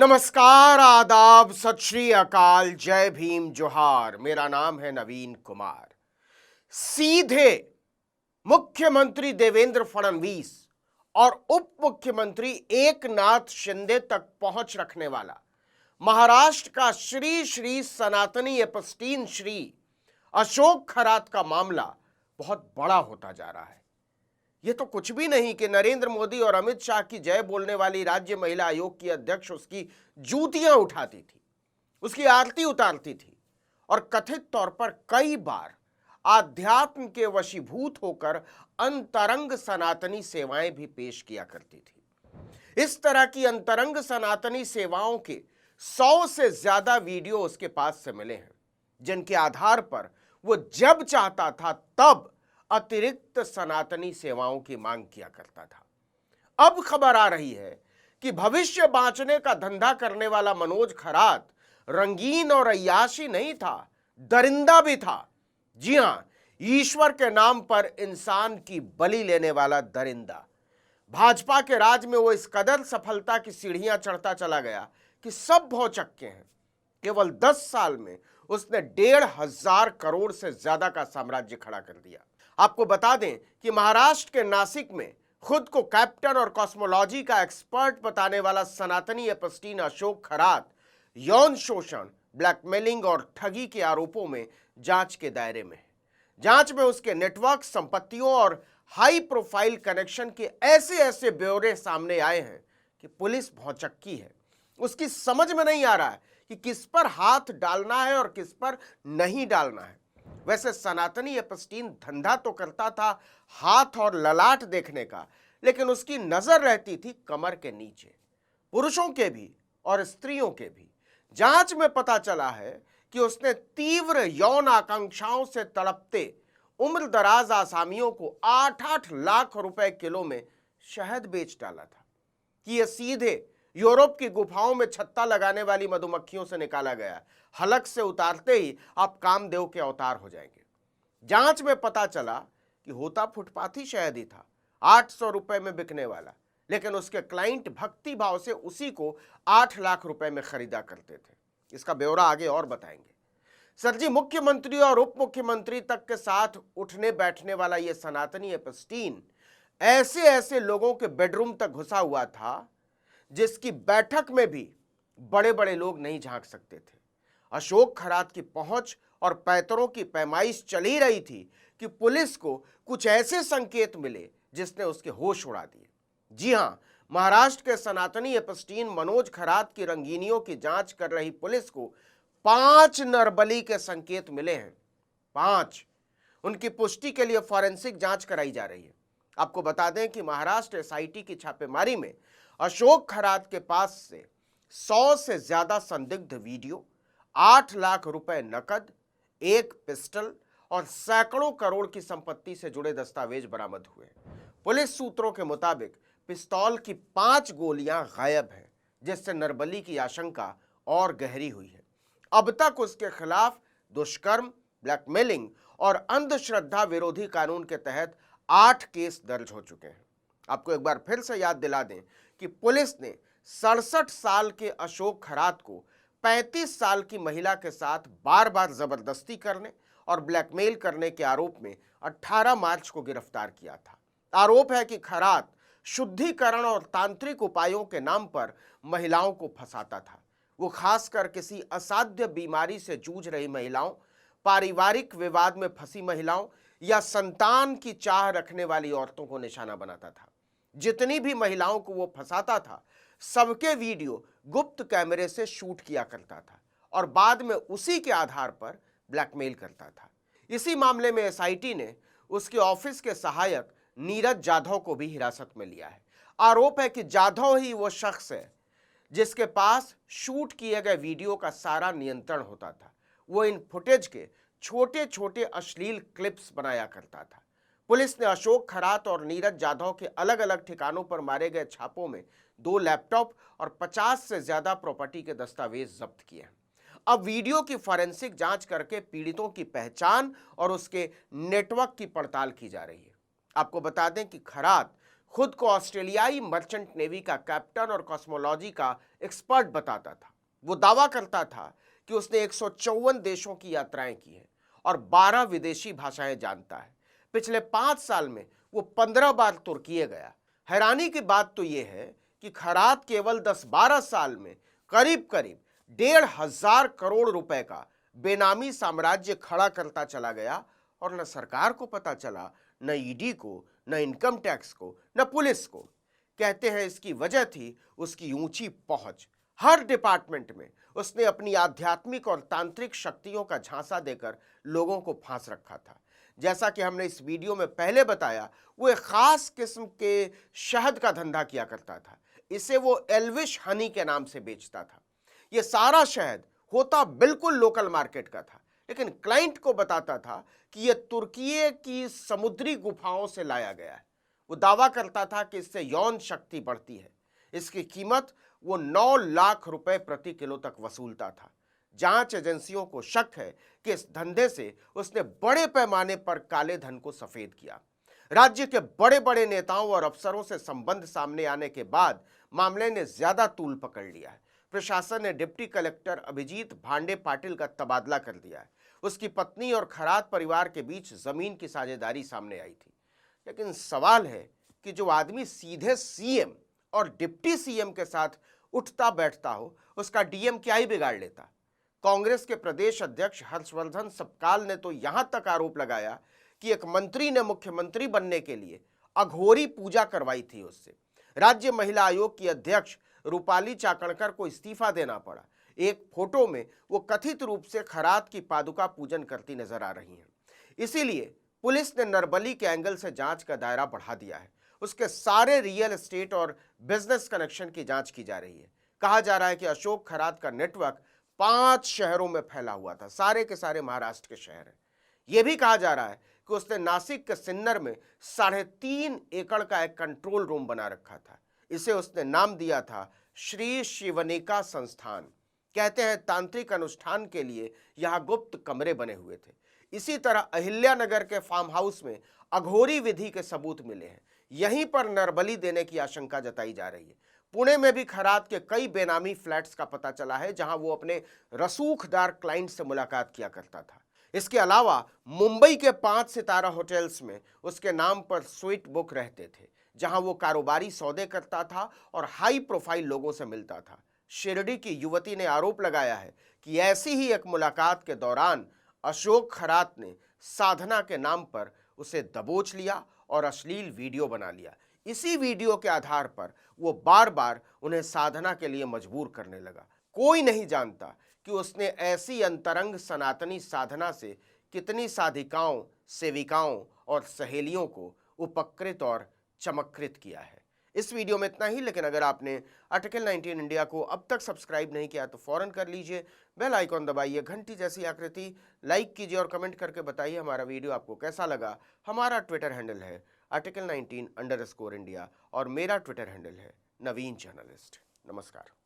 नमस्कार, आदाब, सत श्री अकाल, जय भीम, जोहार। मेरा नाम है नवीन कुमार। सीधे मुख्यमंत्री देवेंद्र फडणवीस और उप मुख्यमंत्री एकनाथ शिंदे तक पहुंच रखने वाला महाराष्ट्र का श्री श्री सनातनी एपस्टीन श्री अशोक खरात का मामला बहुत बड़ा होता जा रहा है। यह तो कुछ भी नहीं कि नरेंद्र मोदी और अमित शाह की जय बोलने वाली राज्य महिला आयोग की अध्यक्ष उसकी जूतियां उठाती थी, उसकी आरती उतारती थी और कथित तौर पर कई बार आध्यात्म के वशीभूत होकर अंतरंग सनातनी सेवाएं भी पेश किया करती थी। इस तरह की अंतरंग सनातनी सेवाओं के 100 से ज्यादा वीडियो उसके पास से मिले हैं, जिनके आधार पर वो जब चाहता था तब अतिरिक्त सनातनी सेवाओं की मांग किया करता था। अब खबर आ रही है कि भविष्य बांचने का धंधा करने वाला मनोज खरात रंगीन और अय्याशी नहीं था, दरिंदा भी था। जी हां, ईश्वर के नाम पर इंसान की बलि लेने वाला दरिंदा। भाजपा के राज में वो इस कदर सफलता की सीढ़ियां चढ़ता चला गया कि सब भौचक्के हैं। केवल 10 साल में उसने 1,500 करोड़ से ज्यादा का साम्राज्य खड़ा कर दिया। आपको बता दें कि महाराष्ट्र के नासिक में खुद को कैप्टन और कॉस्मोलॉजी का एक्सपर्ट बताने वाला सनातनी एपस्टीन अशोक खरात यौन शोषण, ब्लैकमेलिंग और ठगी के आरोपों में जांच के दायरे में है। जांच में उसके नेटवर्क, संपत्तियों और हाई प्रोफाइल कनेक्शन के ऐसे ऐसे ब्यौरे सामने आए हैं कि पुलिस भौचक्की है। उसकी समझ में नहीं आ रहा है कि किस पर हाथ डालना है और किस पर नहीं डालना है। वैसे सनातनी एपस्टीन धंधा तो करता था हाथ और ललाट देखने का, लेकिन उसकी नजर रहती थी कमर के नीचे, पुरुषों के भी और स्त्रियों के भी। जांच में पता चला है कि उसने तीव्र यौन आकांक्षाओं से तड़पते उम्र दराज आसामियों को 8-8 लाख रुपए किलो में शहद बेच डाला था कि यह सीधे यूरोप की गुफाओं में छत्ता लगाने वाली मधुमक्खियों से निकाला गया। हलक से उतारते ही आप कामदेव के अवतार हो जाएंगे। जांच में पता चला कि होता फुटपाथी शहद ही था, 800 रुपए में बिकने वाला, लेकिन उसके क्लाइंट भक्ति भाव से उसी को 8 लाख रुपए में खरीदा करते थे। इसका ब्यौरा आगे और बताएंगे। सर जी, मुख्यमंत्री और उप मुख्यमंत्री तक के साथ उठने बैठने वाला यह सनातनी एपस्टीन ऐसे ऐसे लोगों के बेडरूम तक घुसा हुआ था जिसकी बैठक में भी बड़े बड़े लोग नहीं झांक सकते थे। अशोक खरात की पहुंच और पैतरों की पैमाइश चल ही रही थी कि पुलिस को कुछ ऐसे संकेत मिले जिसने उसके होश उड़ा दिए। जी हां, महाराष्ट्र के सनातनी एपस्टीन मनोज खरात की रंगीनियों की जांच कर रही पुलिस को 5 नरबली के संकेत मिले हैं। 5। उनकी पुष्टि के लिए फॉरेंसिक जांच कराई जा रही है। आपको बता दें कि महाराष्ट्र एसआईटी की छापेमारी में अशोक खरात के पास से 100 से ज्यादा संदिग्ध वीडियो, 8 लाख रुपए नकद, एक पिस्टल और सैकड़ों करोड़ की संपत्ति से जुड़े दस्तावेज बरामद हुए। पुलिस सूत्रों के मुताबिक पिस्तौल की 5 गोलियां गायब हैं, जिससे नरबली की आशंका और गहरी हुई है। अब तक उसके खिलाफ दुष्कर्म, ब्लैकमेलिंग और अंधश्रद्धा विरोधी कानून के तहत 8 केस दर्ज हो चुके हैं। आपको एक बार फिर से याद दिला दें कि पुलिस ने 67 साल के अशोक खरात को 35 साल की महिला के साथ बार बार जबरदस्ती करने और ब्लैकमेल करने के आरोप में 18 मार्च को गिरफ्तार किया था। आरोप है कि खरात शुद्धिकरण और तांत्रिक उपायों के नाम पर महिलाओं को फंसाता था। वो खासकर किसी असाध्य बीमारी से जूझ रही महिलाओं, पारिवारिक विवाद में फंसी महिलाओं या संतान की चाह रखने वाली औरतों को निशाना बनाता था। जितनी भी महिलाओं को वो फंसाता था, सबके वीडियो गुप्त कैमरे से शूट किया करता था और बाद में उसी के आधार पर ब्लैकमेल करता था। इसी मामले में एसआईटी ने उसके ऑफिस के सहायक नीरज जाधव को भी हिरासत में लिया है। आरोप है कि जाधव ही वो शख्स है जिसके पास शूट किए गए वीडियो का सारा नियंत्रण होता था। वो इन फुटेज के छोटे छोटे अश्लील क्लिप्स बनाया करता था। पुलिस ने अशोक खरात और नीरज जाधव के अलग अलग ठिकानों पर मारे गए छापों में 2 लैपटॉप और 50 से ज्यादा प्रॉपर्टी के दस्तावेज जब्त किए हैं। अब वीडियो की फॉरेंसिक जांच करके पीड़ितों की पहचान और उसके नेटवर्क की पड़ताल की जा रही है। आपको बता दें कि खरात खुद को ऑस्ट्रेलियाई मर्चेंट नेवी का कैप्टन और कॉस्मोलॉजी का एक्सपर्ट बताता था। वो दावा करता था कि उसने 154 देशों की यात्राएं की हैं और 12 विदेशी भाषाएं जानता है। पिछले 5 साल में वो 15 बार तुर्की गया। हैरानी की बात तो यह है कि खैरात केवल 10-12 साल में करीब करीब 1,500 करोड़ रुपए का बेनामी साम्राज्य खड़ा करता चला गया और न सरकार को पता चला, न ईडी को, न इनकम टैक्स को, न पुलिस को। कहते हैं इसकी वजह थी उसकी ऊंची पहुंच। हर डिपार्टमेंट में उसने अपनी आध्यात्मिक और तांत्रिक शक्तियों का झांसा देकर लोगों को फांस रखा था। जैसा कि हमने इस वीडियो में पहले बताया, वो एक खास किस्म के शहद का धंधा किया करता था। इसे वो एल्विश हनी के नाम से बेचता था। ये सारा शहद होता बिल्कुल लोकल मार्केट का था, लेकिन क्लाइंट को बताता था कि यह तुर्की की समुद्री गुफाओं से लाया गया है। वो दावा करता था कि इससे यौन शक्ति बढ़ती है। इसकी कीमत वो 9 लाख रुपए प्रति किलो तक वसूलता था। जांच एजेंसियों को शक है कि इस धंधे से उसने बड़े पैमाने पर काले धन को सफेद किया। राज्य के बड़े बड़े नेताओं और अफसरों से संबंध सामने आने के बाद मामले ने ज्यादा तूल पकड़ लिया है। प्रशासन ने डिप्टी कलेक्टर अभिजीत भांडे पाटिल का तबादला कर दिया है। उसकी पत्नी और खैरात परिवार के बीच जमीन की साझेदारी सामने आई थी। लेकिन सवाल है कि जो आदमी सीधे सीएम और डिप्टी सीएम के साथ उठता बैठता हो, उसका डीएम क्या ही बिगाड़ लेता। कांग्रेस के प्रदेश अध्यक्ष हर्षवर्धन सपकाल ने तो यहां तक आरोप लगाया कि एक मंत्री ने मुख्यमंत्री बनने के लिए अघोरी पूजा करवाई थी उससे। राज्य महिला आयोग की अध्यक्ष रूपाली चाकणकर को इस्तीफा देना पड़ा। एक फोटो में वो कथित रूप से खैरात की पादुका पूजन करती नजर आ रही हैं। इसीलिए पुलिस ने नरबली के एंगल से जांच का दायरा बढ़ा दिया है। उसके सारे रियल एस्टेट और बिजनेस कनेक्शन की जांच की जा रही है। कहा जा रहा है कि अशोक खैरात का नेटवर्क 5 शहरों में फैला हुआ था। सारे के सारे महाराष्ट्र के शहर हैं। यह भी कहा जा रहा है कि उसने नासिक के सिन्नर में 3.5 एकड़ का एक कंट्रोल रूम बना रखा था। इसे उसने नाम दिया था श्री शिवनिका संस्थान। कहते हैं तांत्रिक अनुष्ठान के लिए यहां गुप्त कमरे बने हुए थे। इसी तरह अहिल्यानगर के फार्म हाउस में अघोरी विधि के सबूत मिले हैं। यहीं पर नरबली देने की आशंका जताई जा रही है। पुणे में भी खैरात के कई बेनामी फ्लैट्स का पता चला है, जहां वो अपने रसूखदार क्लाइंट से मुलाकात किया करता था। इसके अलावा मुंबई के 5 सितारा होटल्स में उसके नाम पर स्वीट बुक रहते थे, जहां वो कारोबारी सौदे करता था और हाई प्रोफाइल लोगों से मिलता था। शिरडी की युवती ने आरोप लगाया है कि ऐसी ही एक मुलाकात के दौरान अशोक खैरात ने साधना के नाम पर उसे दबोच लिया और अश्लील वीडियो बना लिया। इसी वीडियो के आधार पर वो बार बार उन्हें साधना के लिए मजबूर करने लगा। कोई नहीं जानता कि उसने ऐसी अंतरंग सनातनी साधना से कितनी साधिकाओं, सेविकाओं और सहेलियों को उपकृत और चमत्कृत किया है। इस वीडियो में इतना ही, लेकिन अगर आपने आर्टिकल 19 इंडिया को अब तक सब्सक्राइब नहीं किया तो फौरन कर लीजिए। बेल आइकॉन दबाइए, घंटी जैसी आकृति लाइक कीजिए और कमेंट करके बताइए हमारा वीडियो आपको कैसा लगा। हमारा ट्विटर हैंडल है article 19_India और मेरा ट्विटर हैंडल है नवीन जर्नलिस्ट। नमस्कार।